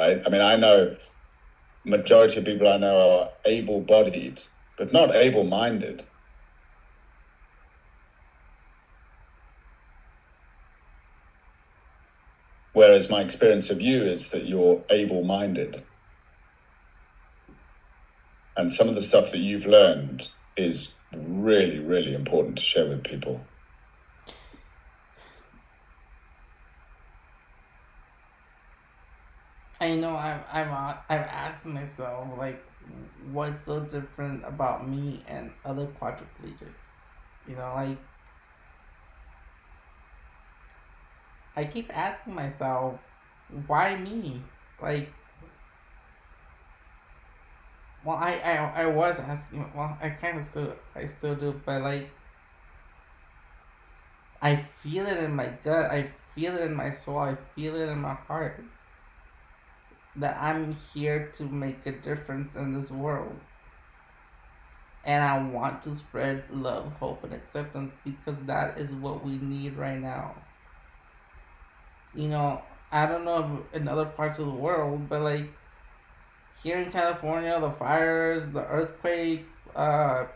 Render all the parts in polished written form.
right? I mean, I know majority of people I know are able-bodied, but not able-minded. Whereas my experience of you is that you're able-minded. And some of the stuff that you've learned is really, really important to share with people. I know I've asked myself, like, what's so different about me and other quadriplegics? Like, I keep asking myself, why me? Like, well, I was asking, well, I still do, but like, I feel it in my gut, I feel it in my soul, I feel it in my heart that I'm here to make a difference in this world. And I want to spread love, hope, and acceptance because that is what we need right now. You know, I don't know if in other parts of the world, but like here in California, the fires, the earthquakes, the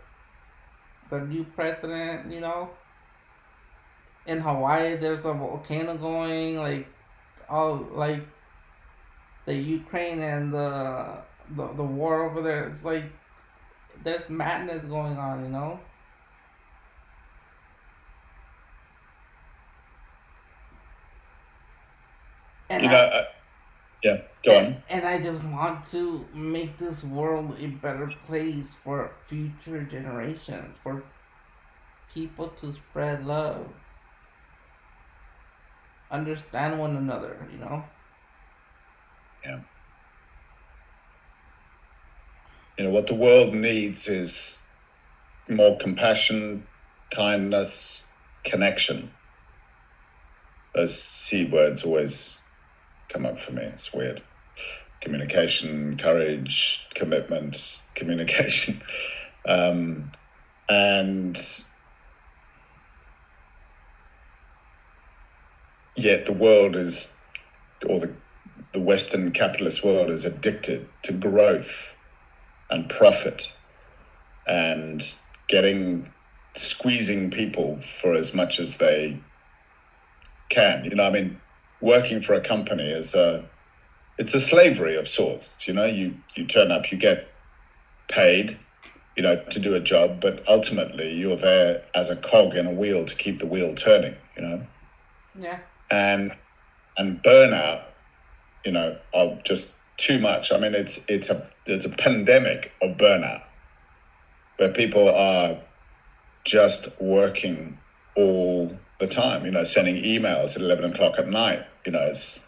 new president, in Hawaii, there's a volcano going, like all like the Ukraine and the war over there. It's like there's madness going on. And You know, I yeah, go on. and I just want to make this world a better place for future generations, for people to spread love, understand one another. Yeah. You know, what the world needs is more compassion, kindness, connection. Those C words always come up for me. It's weird. Communication, courage, commitment, communication. And yet the world is, or the Western capitalist world is addicted to growth and profit and squeezing people for as much as they can. I mean, working for a company it's a slavery of sorts. You turn up, you get paid, to do a job, but ultimately you're there as a cog in a wheel to keep the wheel turning. Yeah. And burnout, are just too much. I mean, it's a pandemic of burnout where people are just working all the time, sending emails at 11 o'clock at night,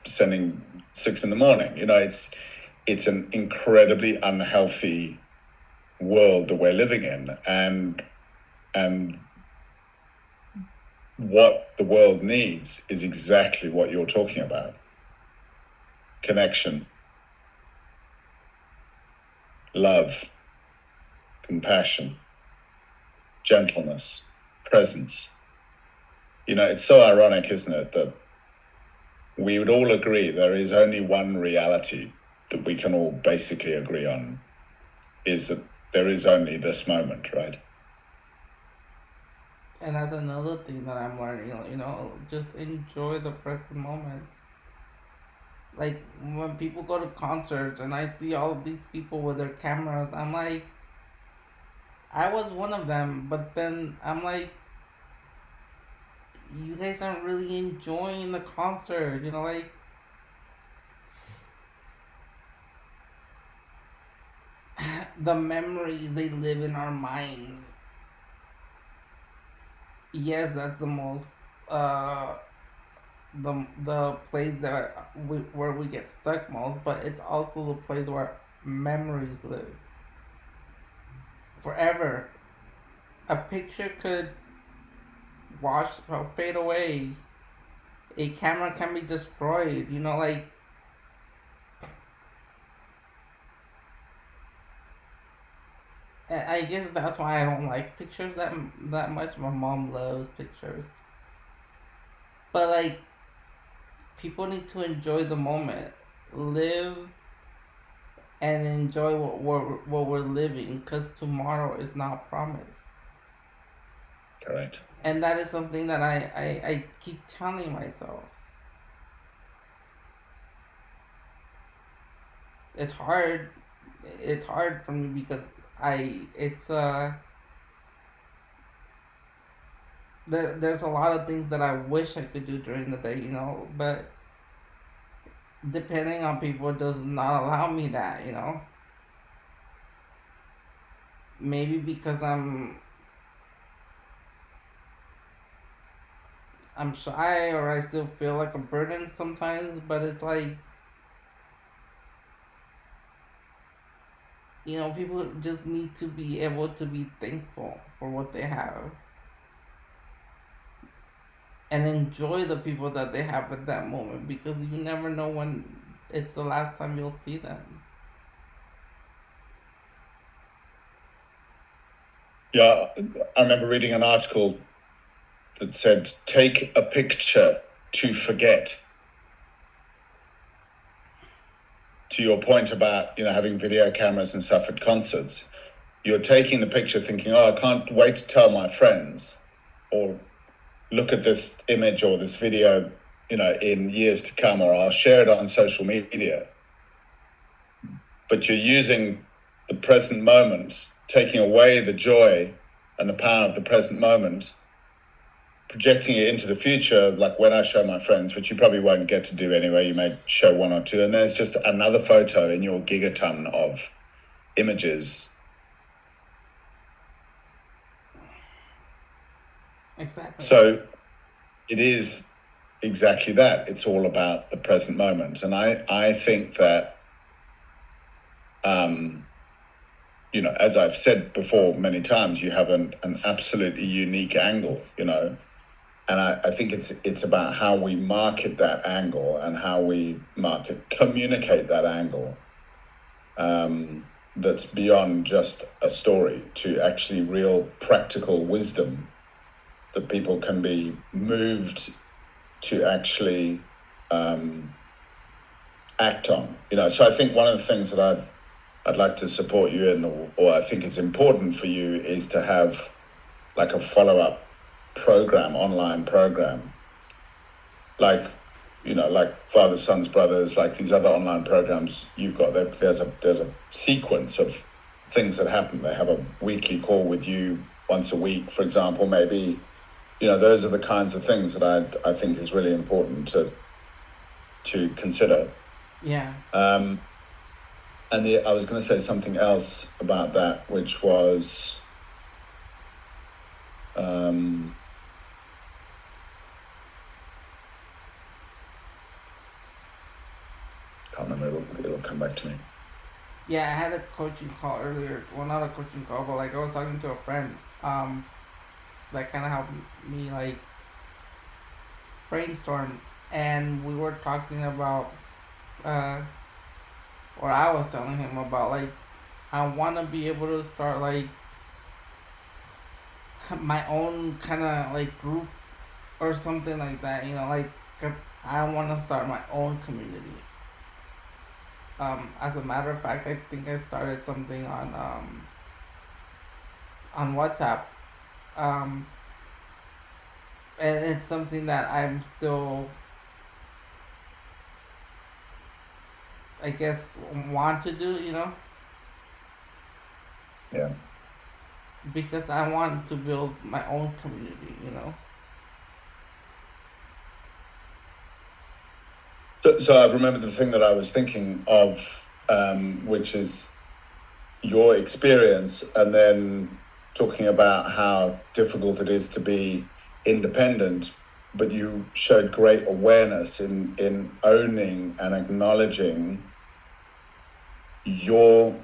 sending 6 in the morning. It's an incredibly unhealthy world that we're living in. And what the world needs is exactly what you're talking about. Connection, love, compassion, gentleness, presence. It's so ironic, isn't it, that we would all agree there is only one reality that we can all basically agree on, is that there is only this moment, right? And that's another thing that I'm learning, just enjoy the present moment. Like when people go to concerts and I see all of these people with their cameras, I'm like, I was one of them, but then I'm like, you guys aren't really enjoying the concert, like the memories they live in our minds. Yes, that's the most uh the place where we get stuck most, but it's also the place where memories live forever. A picture could wash or fade away. A camera can be destroyed. Like I guess that's why I don't like pictures that much. My mom loves pictures, but like people need to enjoy the moment. live and enjoy what we're living, because tomorrow is not promised. Correct. And that is something that I keep telling myself. It's hard. It's hard for me because there's a lot of things that I wish I could do during the day, but depending on people does not allow me that, Maybe because I'm shy, or I still feel like a burden sometimes, but it's like, people just need to be able to be thankful for what they have and enjoy the people that they have at that moment, because you never know when it's the last time you'll see them. Yeah, I remember reading an article that said, take a picture to forget. To your point about, having video cameras and stuff at concerts, you're taking the picture thinking, oh, I can't wait to tell my friends, or look at this image or this video, in years to come, or I'll share it on social media. But you're using the present moment, taking away the joy and the power of the present moment, projecting it into the future, like when I show my friends, which you probably won't get to do anyway, you may show one or two, and there's just another photo in your gigaton of images. Exactly. So it is exactly that. It's all about the present moment. And I think that, as I've said before many times, you have an absolutely unique angle, and I think it's about how we market that angle and how we communicate that angle, that's beyond just a story, to actually real practical wisdom that people can be moved to actually act on. So I think one of the things that I'd like to support you in, or I think it's important for you, is to have like a follow-up program, online program, like Father, Sons, Brothers, like these other online programs you've got. There's a sequence of things that happen. They have a weekly call with you once a week, for example. Maybe, those are the kinds of things that I think is really important to consider. Yeah. And I was going to say something else about that, which was, can't remember. It'll come back to me. Yeah, I had a coaching call earlier. Well, not a coaching call, but like I was talking to a friend, that kind of helped me like brainstorm, and we were talking about, uh, or I was telling him about, like, I want to be able to start like my own kind of like group or something like that. Like, 'cause I want to start my own community. As a matter of fact, I think I started something on WhatsApp, um, and it's something that I'm still, I guess, want to do. Yeah. Because I want to build my own community. So I remember the thing that I was thinking of, which is your experience, and then talking about how difficult it is to be independent, but you showed great awareness in owning and acknowledging your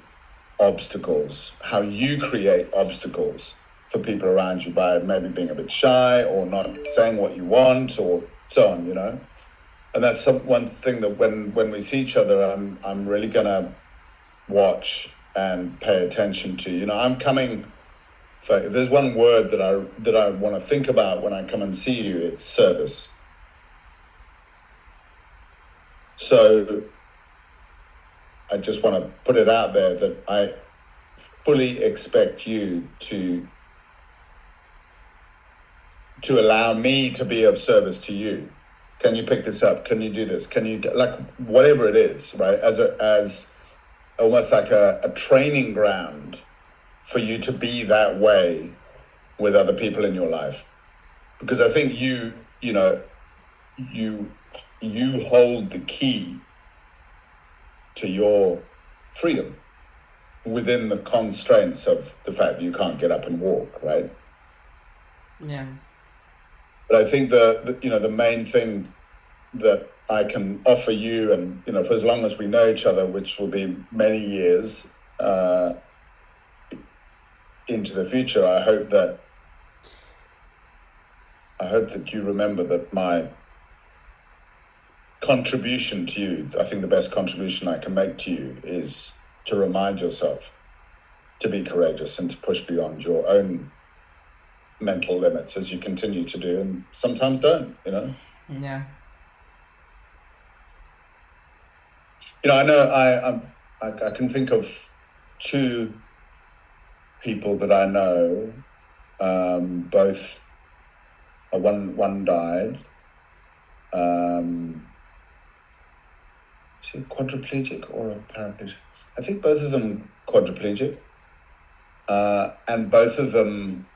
obstacles, how you create obstacles for people around you by maybe being a bit shy or not saying what you want or so on, And that's one thing that when we see each other, I'm really gonna watch and pay attention to. I'm coming. If there's one word that I want to think about when I come and see you, it's service. So I just want to put it out there that I fully expect you to allow me to be of service to you. Can you pick this up? Can you do this? Can you, like, whatever it is, right? As almost like a training ground for you to be that way with other people in your life. Because I think you hold the key to your freedom within the constraints of the fact that you can't get up and walk, right? Yeah. But I think the main thing that I can offer you, and for as long as we know each other, which will be many years into the future, I hope that you remember that my contribution to you, I think the best contribution I can make to you is to remind yourself to be courageous and to push beyond your own mental limits as you continue to do, and sometimes don't, Yeah. I know I can think of two people that I know, both one died. Is he quadriplegic or a paraplegic? I think both of them quadriplegic, and both of them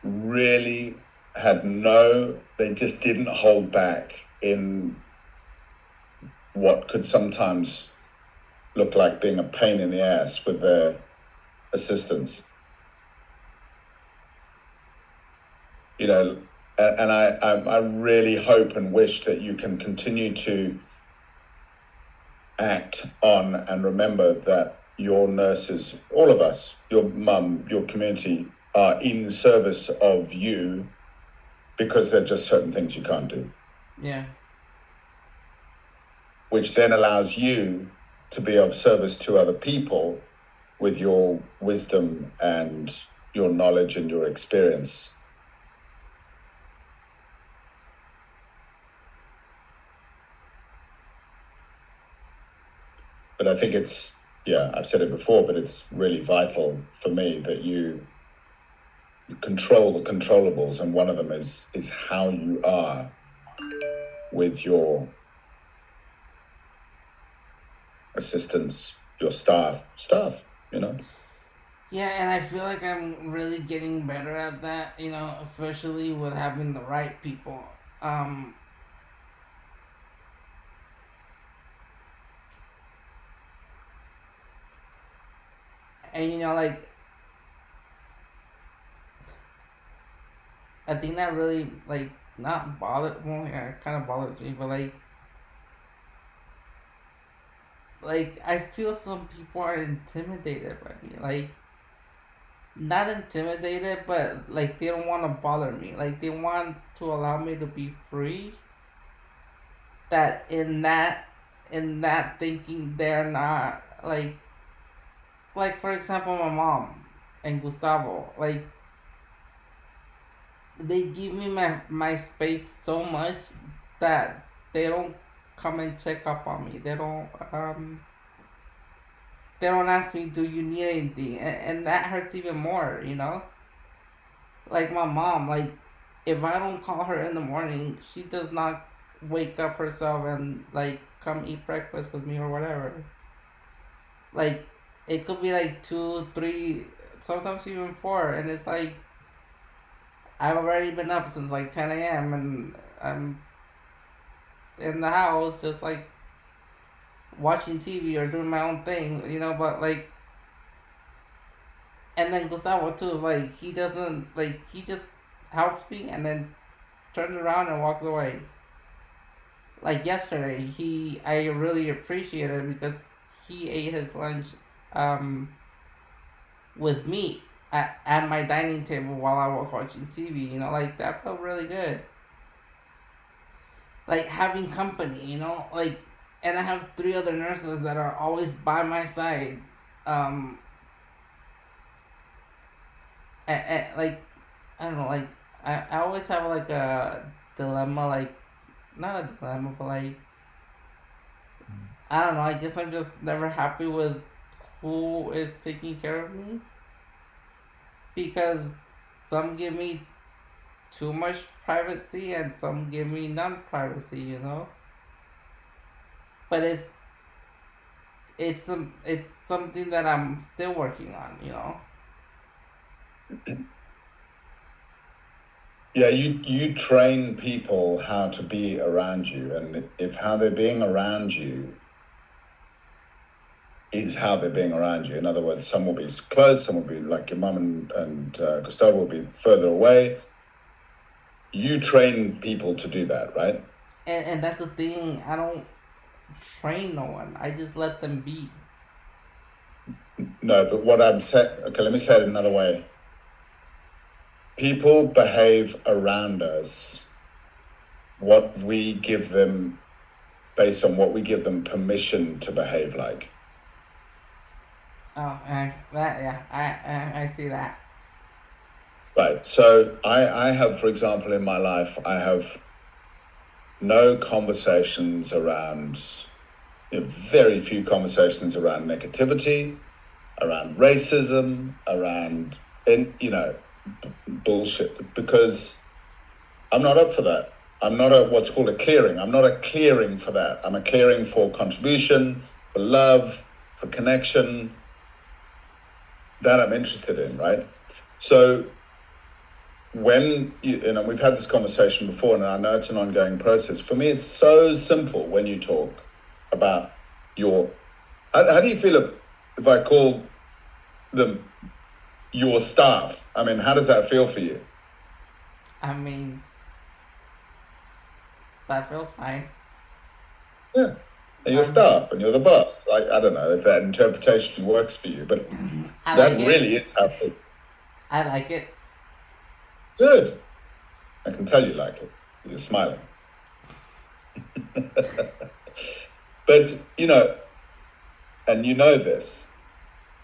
really they just didn't hold back in what could sometimes look like being a pain in the ass with their assistants. And I really hope and wish that you can continue to act on and remember that your nurses, all of us, your mum, your community, are in service of you, because there are just certain things you can't do. Yeah. Which then allows you to be of service to other people with your wisdom and your knowledge and your experience. But I think I've said it before, but it's really vital for me that you control the controllables, and one of them is how you are with your assistants, your staff, Yeah, and I feel like I'm really getting better at that, especially with having the right people. And like, I think that really, like, not bothered, well, yeah, it kind of bothers me, but like I feel some people are intimidated by me, like, not intimidated, but like they don't want to bother me, like they want to allow me to be free. That in that thinking, they're not like for example, my mom and Gustavo, like they give me my space so much that they don't come and check up on me. They don't ask me, do you need anything, and that hurts even more. Like my mom, like if I don't call her in the morning, she does not wake up herself and like come eat breakfast with me or whatever. Like it could be like 2, 3, sometimes even 4, and it's like I've already been up since like 10 a.m. and I'm in the house just like watching TV or doing my own thing, but like, and then Gustavo too, like he doesn't, like he just helps me and then turns around and walks away. Like yesterday, I really appreciated because he ate his lunch um with me at my dining table while I was watching TV, like that felt really good. Like having company, like, and I have 3 other nurses that are always by my side. Um, like, I don't know, like, I always have like a dilemma, like, not a dilemma, but like, I don't know. I guess I'm just never happy with who is taking care of me because some give me too much privacy and some give me none privacy. But it's something that I'm still working on. Yeah, you train people how to be around you, and if how they're being around you is how they're being around you. In other words, some will be close, some will be like your mum and Gustavo will be further away. You train people to do that, right? And that's the thing. I don't train no one. I just let them be. No, but what I'm saying, okay, let me say it another way. People behave around us what we give them based on what we give them permission to behave like. Oh, I see that. Right. So I have, for example, in my life, I have no conversations around, very few conversations around negativity, around racism, around, bullshit, because I'm not up for that. I'm not what's called a clearing. I'm not a clearing for that. I'm a clearing for contribution, for love, for connection. That I'm interested in, right? So when we've had this conversation before, and I know it's an ongoing process. For me, it's so simple when you talk about how do you feel if I call them your staff? I mean, how does that feel for you? I mean, that feels fine. Yeah. And your staff, and you're the boss. I don't know if that interpretation works for you, but I that like it. really is how it is. I like it. Good. I can tell you like it. You're smiling. But, and this,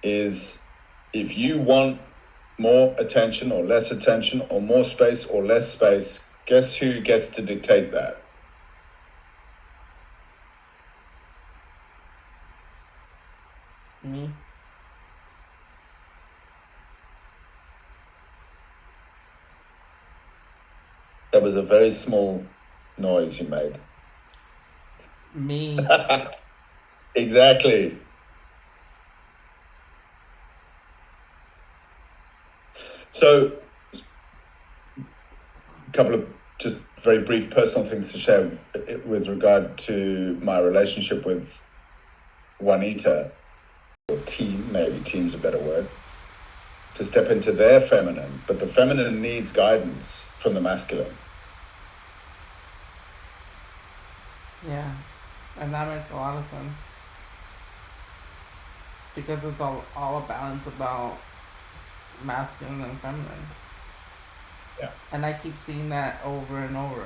is if you want more attention or less attention or more space or less space, guess who gets to dictate that? Me. That was a very small noise you made. Me. Exactly. So, a couple of just very brief personal things to share with regard to my relationship with Juanita, or team, maybe team's a better word, to step into their feminine, but the feminine needs guidance from the masculine. Yeah. And that makes a lot of sense. Because it's all a balance about masculine and feminine. Yeah. And I keep seeing that over and over.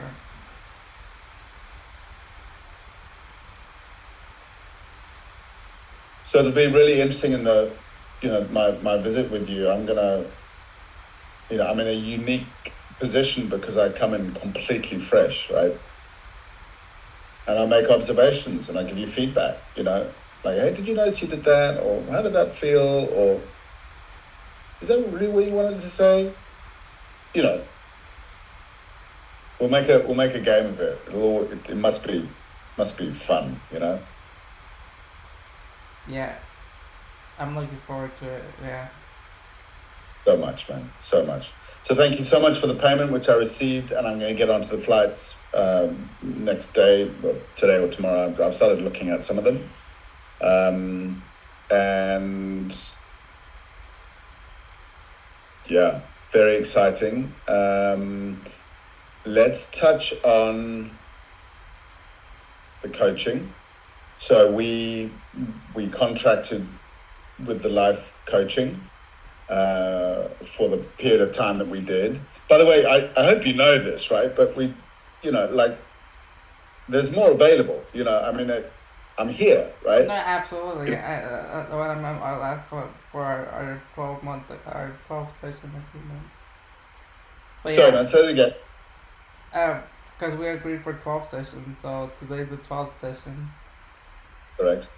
So it'll be really interesting in my visit with you. I'm gonna, I'm in a unique position because I come in completely fresh, right? And I make observations and I give you feedback, like, hey, did you notice you did that? Or how did that feel? Or is that really what you wanted to say? We'll make a game of it. It must be fun, Yeah. I'm looking forward to it. Yeah. So much, man. So much. So thank you so much for the payment, which I received, and I'm going to get onto the flights next day, well, today or tomorrow. I've started looking at some of them. And yeah, very exciting. Let's touch on the coaching. So we contracted with the life coaching for the period of time that we did. By the way, I hope you know this, right? But we, there's more available. I'm here, right? No, absolutely. What I meant our last call for our 12-month, our 12 session agreement. But Sorry, yeah. man, say it again. Because we agreed for 12 sessions, so today's the 12th session. Correct.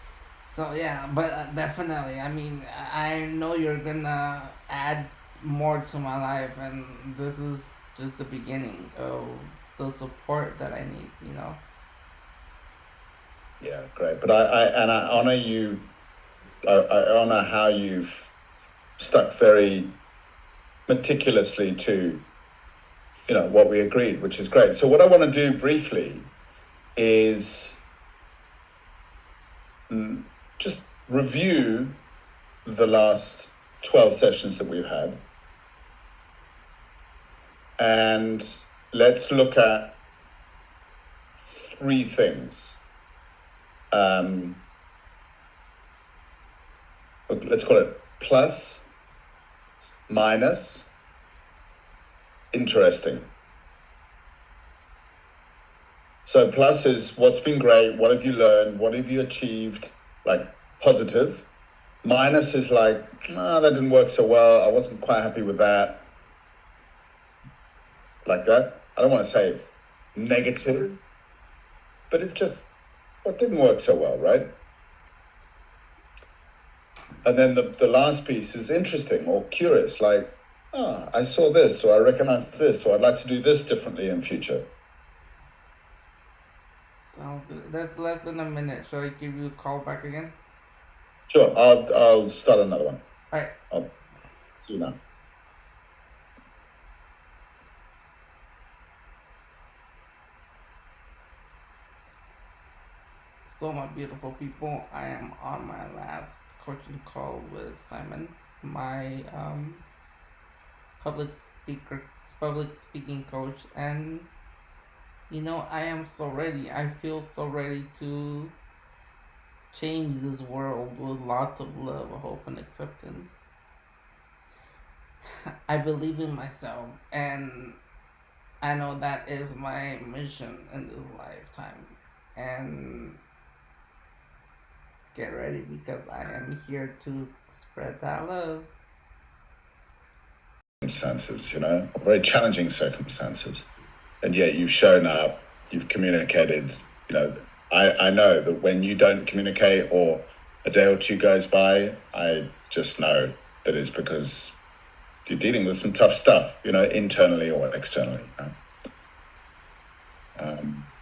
So yeah, but definitely, I mean, I know you're gonna add more to my life, and this is just the beginning of the support that I need. You know. Yeah, great. But I honor you. I honor how you've stuck very meticulously to, what we agreed, which is great. So what I want to do briefly is just review the last 12 sessions that we've had. And let's look at three things. Let's call it plus, minus, interesting. So plus is what's been great, what have you learned, what have you achieved, like positive. Minus is like, that didn't work so well, I wasn't quite happy with that. Like that. I don't want to say negative, but it's just what didn't work so well, right? And then the last piece is interesting or curious, like, I saw this, or I recognize this, or I'd like to do this differently in future. Sounds good. There's less than a minute. Shall I give you a call back again? Sure, I'll start another one. All right. I'll see you now. So my beautiful people, I am on my last coaching call with Simon, my public speaker, public speaking coach, and I am so ready. I feel so ready to change this world with lots of love, hope, and acceptance. I believe in myself, and I know that is my mission in this lifetime. And get ready because I am here to spread that love. Circumstances, very challenging circumstances. And yet you've shown up, you've communicated, I know that when you don't communicate or a day or two goes by, I just know that it's because you're dealing with some tough stuff, internally or externally.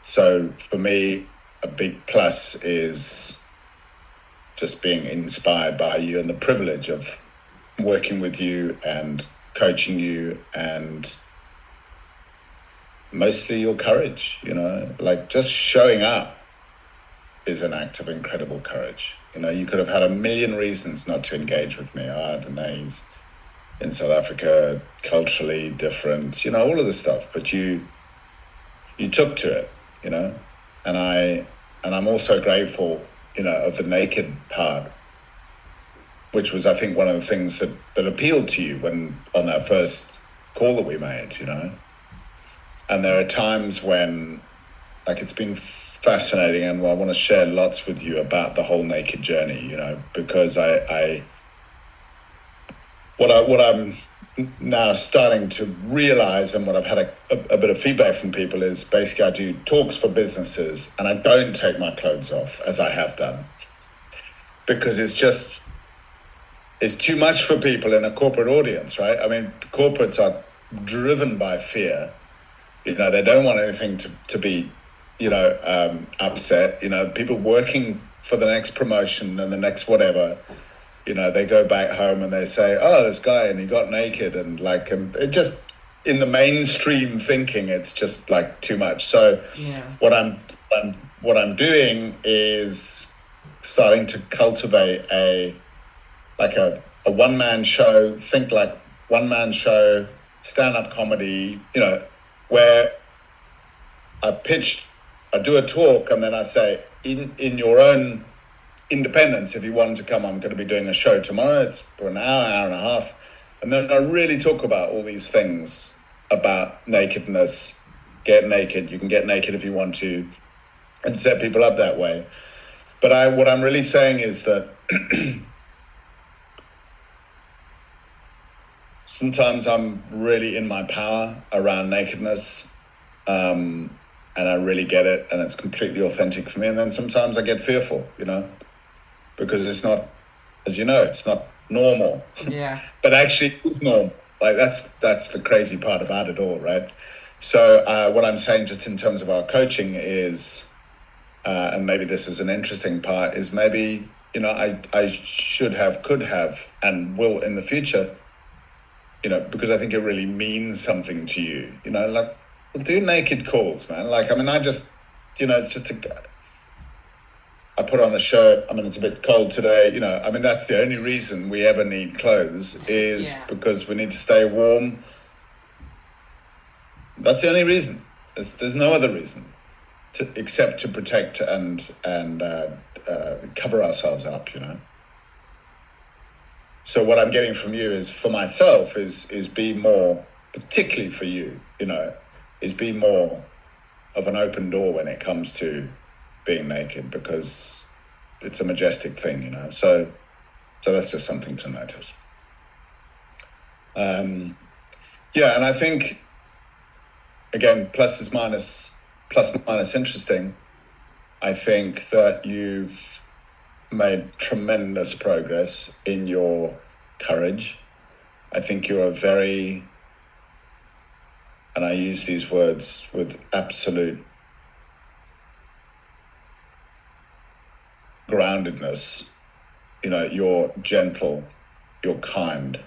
So for me, a big plus is just being inspired by you and the privilege of working with you and coaching you, and mostly your courage, like just showing up is an act of incredible courage. You could have had a million reasons not to engage with me. I don't know, he's in South Africa, culturally different, all of this stuff, but you took to it, and I'm also grateful, of the naked part, which was, I think, one of the things that appealed to you when on that first call that we made, And there are times when, like, it's been fascinating, and I want to share lots with you about the whole naked journey, because what I'm now starting to realize, and what I've had a bit of feedback from people, is basically I do talks for businesses and I don't take my clothes off, as I have done, because it's too much for people in a corporate audience, right? I mean, corporates are driven by fear. They don't want anything to be, upset. People working for the next promotion and the next whatever, they go back home and they say, oh, this guy, and he got naked, and like, it just, in the mainstream thinking, it's just like too much. So Yeah. what I'm doing is starting to cultivate a one-man show, think like one-man show, stand-up comedy, where I do a talk, and then I say, in your own independence, if you wanted to come, I'm going to be doing a show tomorrow. It's for an hour and a half. And then I really talk about all these things about nakedness. Get naked. You can get naked if you want to, and set people up that way. But what I'm really saying is that sometimes I'm really in my power around nakedness. and I really get it, and it's completely authentic for me. And then sometimes I get fearful, because it's not, as you know, it's not normal. Yeah. But actually it's normal. Like that's the crazy part about it all, right? So what I'm saying, just in terms of our coaching, is, and maybe this is an interesting part, is maybe I should have, could have, and will in the future, because I think it really means something to you. Like, do naked calls, man. Like, I mean, I just, it's just I put on a shirt. I mean, it's a bit cold today. I mean, that's the only reason we ever need clothes, is because we need to stay warm. That's the only reason. There's no other reason, except to protect and cover ourselves up. So what I'm getting from you is, for myself, is be more, particularly for you, is be more of an open door when it comes to being naked, because it's a majestic thing, So that's just something to notice. Yeah, and I think, again, plus minus interesting. I think that you've made tremendous progress in your courage. I think you're a very, and I use these words with absolute groundedness, you're gentle, you're kind,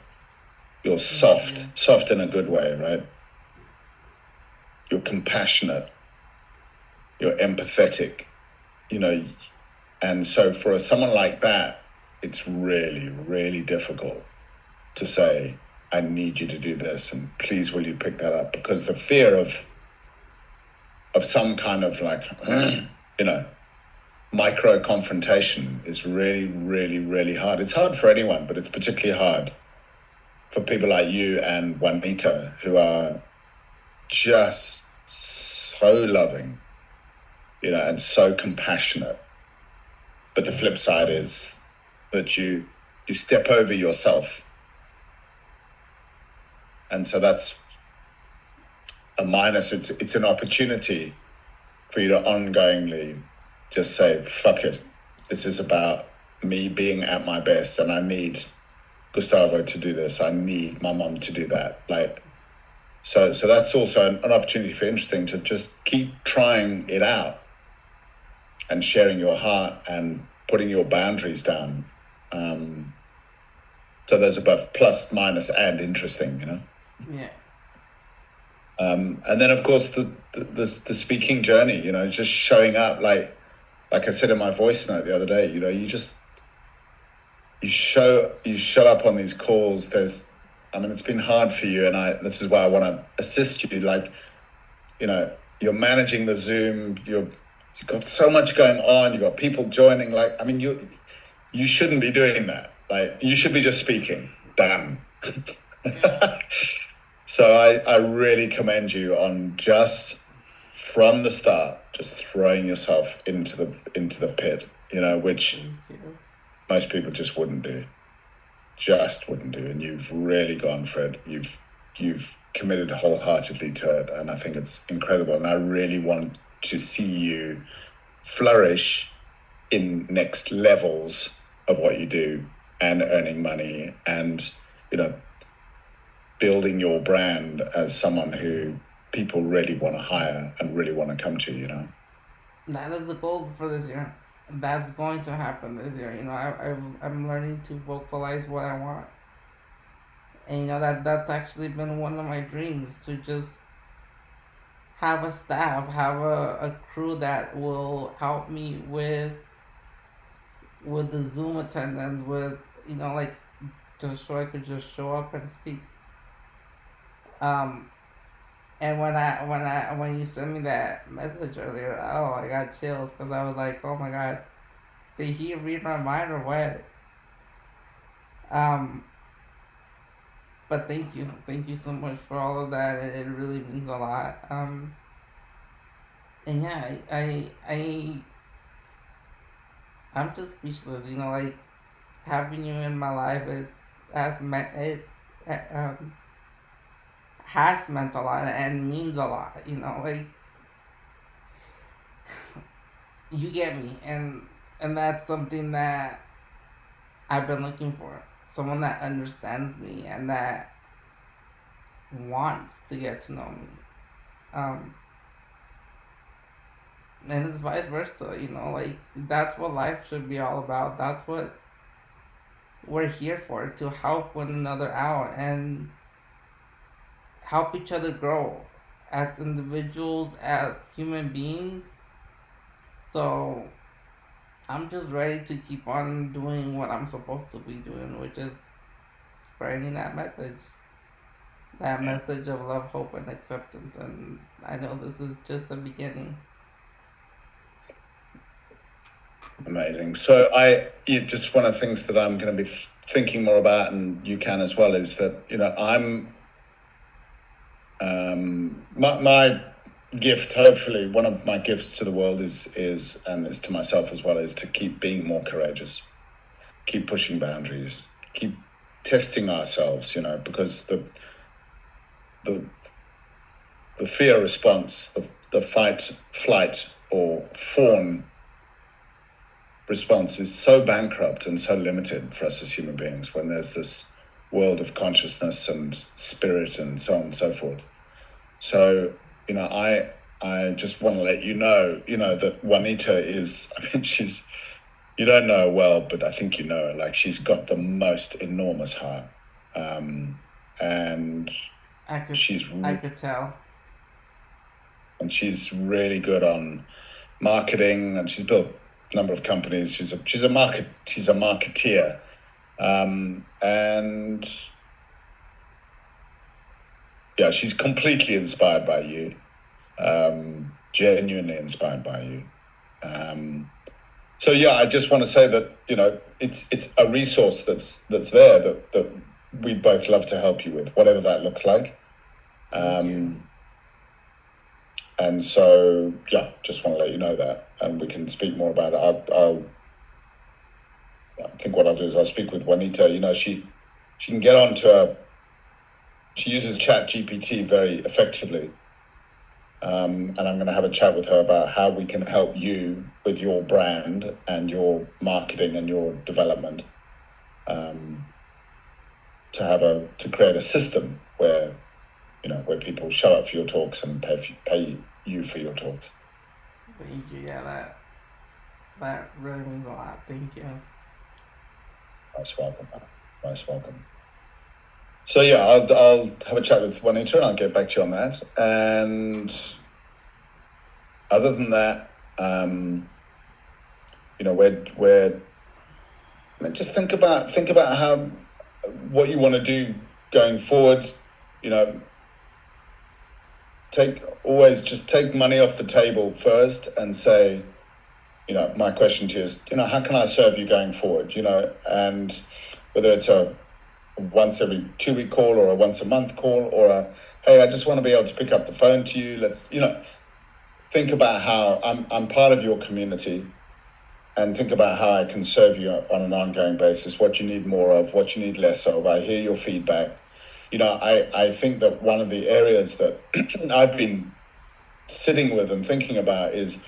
you're soft in a good way, right? You're compassionate, you're empathetic, and so for someone like that, it's really, really difficult to say, I need you to do this, and please will you pick that up, because the fear of some kind of like, micro confrontation is really, really, really hard. It's hard for anyone, but it's particularly hard for people like you and Juanita, who are just so loving, and so compassionate. But the flip side is that you step over yourself. And so that's a minus. It's an opportunity for you to ongoingly just say, fuck it. This is about me being at my best, and I need Gustavo to do this. I need my mom to do that. Like, so that's also an opportunity for interesting to just keep trying it out and sharing your heart and putting your boundaries down. So those are both plus, minus, and interesting, Yeah. And then, of course, the speaking journey, just showing up, like I said in my voice note the other day, you show up on these calls. It's been hard for you, and this is why I want to assist you. Like, you're managing the Zoom, you've got so much going on, you've got people joining. Like, I mean, you shouldn't be doing that. Like, you should be just speaking. Damn. So I really commend you on just from the start, just throwing yourself into the pit, which most people just wouldn't do. And you've really gone for it. You've committed wholeheartedly to it, and I think it's incredible. And I really want to see you flourish in next levels of what you do, and earning money, and building your brand as someone who people really want to hire and really want to come to. That is the goal for this year. That's going to happen this year. I'm learning to vocalize what I want, and that's actually been one of my dreams, to just have a staff, have a crew that will help me with the Zoom attendance, with like, just so I could just show up and speak. And when you sent me that message earlier, oh, I got chills, because I was like, oh my god, did he read my mind or what? But thank you so much for all of that. It really means a lot. And yeah, I'm just speechless. Like, having you in my life um has meant a lot and means a lot. Like, You get me, and that's something that I've been looking for. Someone that understands me and that wants to get to know me. Um, and it's vice versa, like that's what life should be all about. That's what we're here for, to help one another out and help each other grow as individuals, as human beings. So I'm just ready to keep on doing what I'm supposed to be doing, which is spreading that message. That Yeah. message of love, hope, and acceptance. And I know this is just the beginning. Amazing. So just one of the things that I'm going to be thinking more about, and you can as well, is that, I'm, my gift, hopefully one of my gifts to the world is, and it's to myself as well, is to keep being more courageous, keep pushing boundaries, keep testing ourselves, because the fear response, the fight, flight, or fawn response is so bankrupt and so limited for us as human beings when there's this world of consciousness and spirit and so on and so forth. So, I just want to let you know, that Juanita is, you don't know her well, but I think you know her. Like, she's got the most enormous heart. And I could tell. And she's really good on marketing, and she's built a number of companies. She's a marketeer. And yeah, she's completely inspired by you. Genuinely inspired by you. So yeah, I just want to say that, it's a resource that's there that we'd both love to help you with, whatever that looks like. And so, yeah, just want to let you know that, and we can speak more about it. I think what I'll do is I'll speak with Juanita. She can get onto she uses Chat GPT very effectively. And I'm going to have a chat with her about how we can help you with your brand and your marketing and your development, to create a system where people show up for your talks and pay you for your talks. Thank you. Yeah, that really means a lot. Thank you. Most welcome, man. Most welcome. So yeah, I'll have a chat with Juanita and I'll get back to you on that. And other than that, we're just think about how what you want to do going forward. Take money off the table first and say, my question to you is, how can I serve you going forward? And whether it's a once every 2 week call or a once a month call or hey, I just want to be able to pick up the phone to you. Let's, think about how I'm part of your community, and think about how I can serve you on an ongoing basis, what you need more of, what you need less of. I hear your feedback. I think that one of the areas that I've been sitting with and thinking about is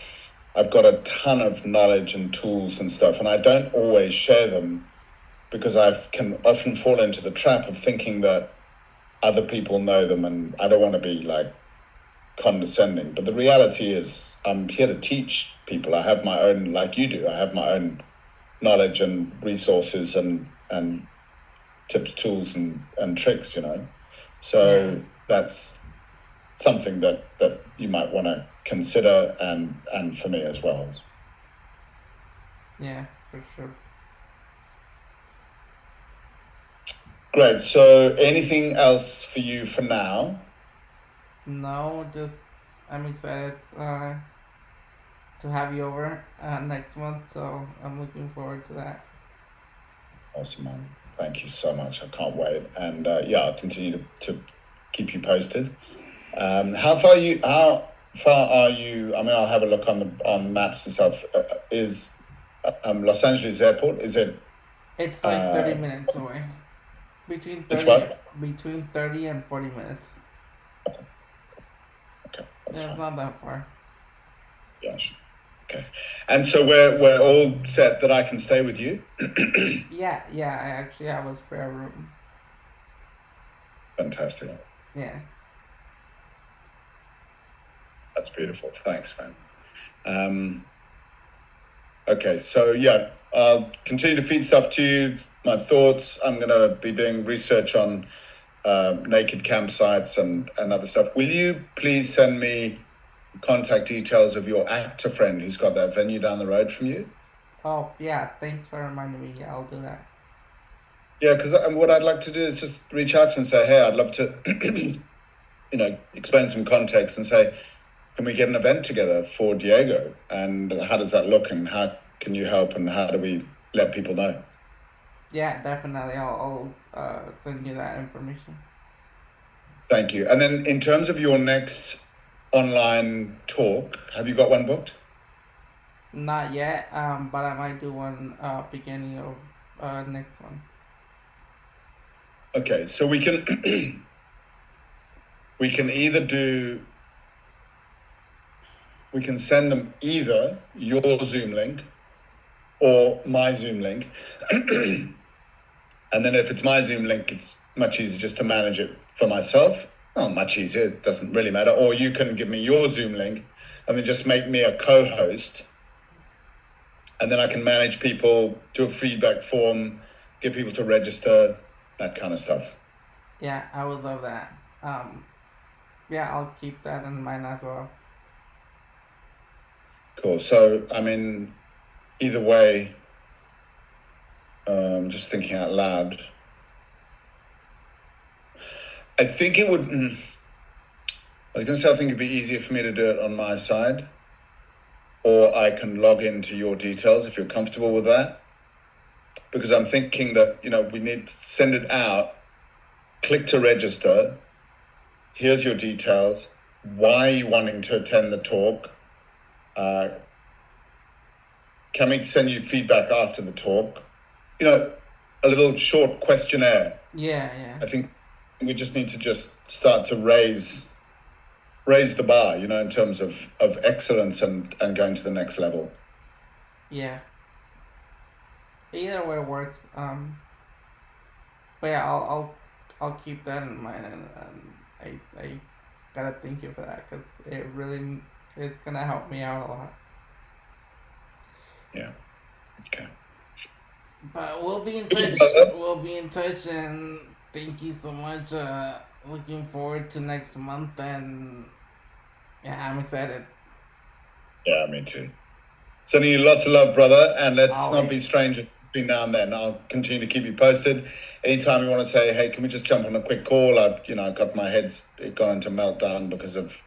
I've got a ton of knowledge and tools and stuff, and I don't always share them because I can often fall into the trap of thinking that other people know them, and I don't want to be like condescending. But the reality is I'm here to teach people. I have my own, like you do, I have my own knowledge and resources and tips, tools and tricks, So that's something that you might want to consider, and for me as well. Yeah, for sure. Great. So anything else for you for now? No, just I'm excited to have you over next month, so I'm looking forward to that. Awesome, man. Thank you so much. I can't wait. And I'll continue to keep you posted. How far are you? I mean, I'll have a look on maps and stuff. Is Los Angeles Airport? Is it? It's like 30 minutes away. Between 30 and 40 minutes. Okay, that's yeah, fine. It's not that far. Yeah, Okay. And so we're all set that I can stay with you? Yeah, I actually have a spare room. Fantastic. Yeah. That's beautiful. Thanks, man. Okay, so yeah, I'll continue to feed stuff to you, my thoughts. I'm going to be doing research on naked campsites and other stuff. Will you please send me contact details of your actor friend who's got that venue down the road from you? Oh, yeah, thanks for reminding me. Yeah, I'll do that. Yeah, because what I'd like to do is just reach out to him and say, hey, I'd love to, explain some context and say, can we get an event together for Diego? And how does that look? And how can you help? And how do we let people know? Yeah, definitely. I'll send you that information. Thank you. And then in terms of your next online talk, have you got one booked? Not yet, but I might do one beginning of next one. Okay, so we can we can either do we can send them either your Zoom link or my Zoom link. And then if it's my Zoom link, it's much easier just to manage it for myself. Well, much easier, it doesn't really matter. Or you can give me your Zoom link and then just make me a co-host. And then I can manage people, do a feedback form, get people to register, that kind of stuff. Yeah, I would love that. Yeah, I'll keep that in mind as well. Cool. So, I mean, either way, just thinking out loud, I think it would, I was going to say, I think it'd be easier for me to do it on my side, or I can log into your details if you're comfortable with that. Because I'm thinking that, we need to send it out, click to register. Here's your details. Why are you wanting to attend the talk? Can we send you feedback after the talk? A little short questionnaire. Yeah. I think we just need to just start to raise the bar, in terms of excellence and going to the next level. Yeah. Either way works. But yeah, I'll keep that in mind, and I gotta thank you for that because it really is gonna help me out a lot. Yeah. Okay. But we'll be in touch. We'll be in touch, and thank you so much. Looking forward to next month, and yeah, I'm excited. Yeah, me too. Sending you lots of love, brother, and let's not be Always. strangers between now and then. I'll continue to keep you posted. Anytime you want to say, hey, can we just jump on a quick call? I got my head's gone into meltdown because of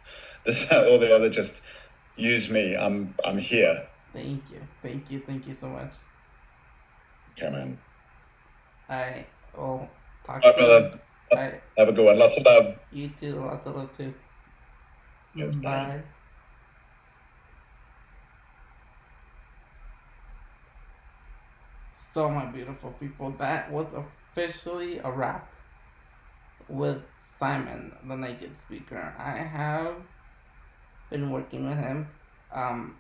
this or the other. Just use me. I'm here. Thank you so much. Okay, man. I will talk All right, soon. brother. I Have a good one. Lots of love. You too. Lots of love too. Yes, bye. So, my beautiful people, that was officially a wrap with Simon, the naked speaker. I have been working with him um,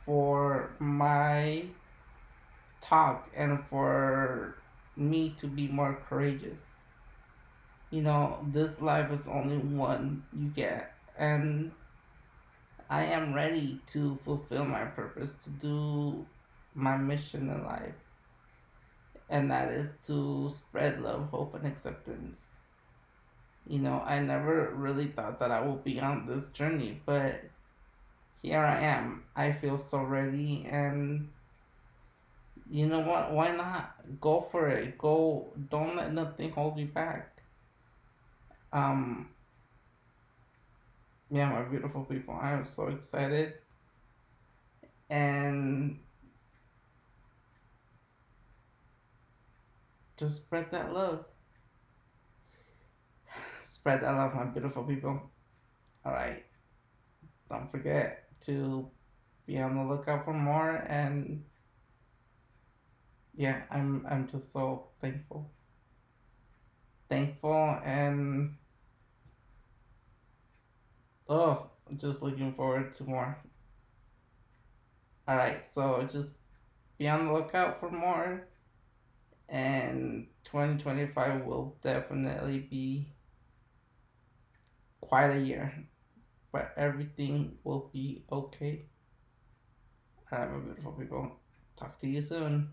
for my talk and for me to be more courageous. This life is only one you get, and I am ready to fulfill my purpose, to do my mission in life, and that is to spread love, hope, and acceptance. I never really thought that I would be on this journey, but here I am. I feel so ready, and you know what? Why not go for it? Go! Don't let nothing hold you back. Um, yeah, my beautiful people, I am so excited, and just spread that love. Spread that love, my beautiful people. All right. Don't forget to be on the lookout for more, and yeah, I'm just so thankful, and oh, just looking forward to more. Alright, so just be on the lookout for more. And 2025 will definitely be quite a year. But everything will be okay. Alright, my beautiful people. Talk to you soon.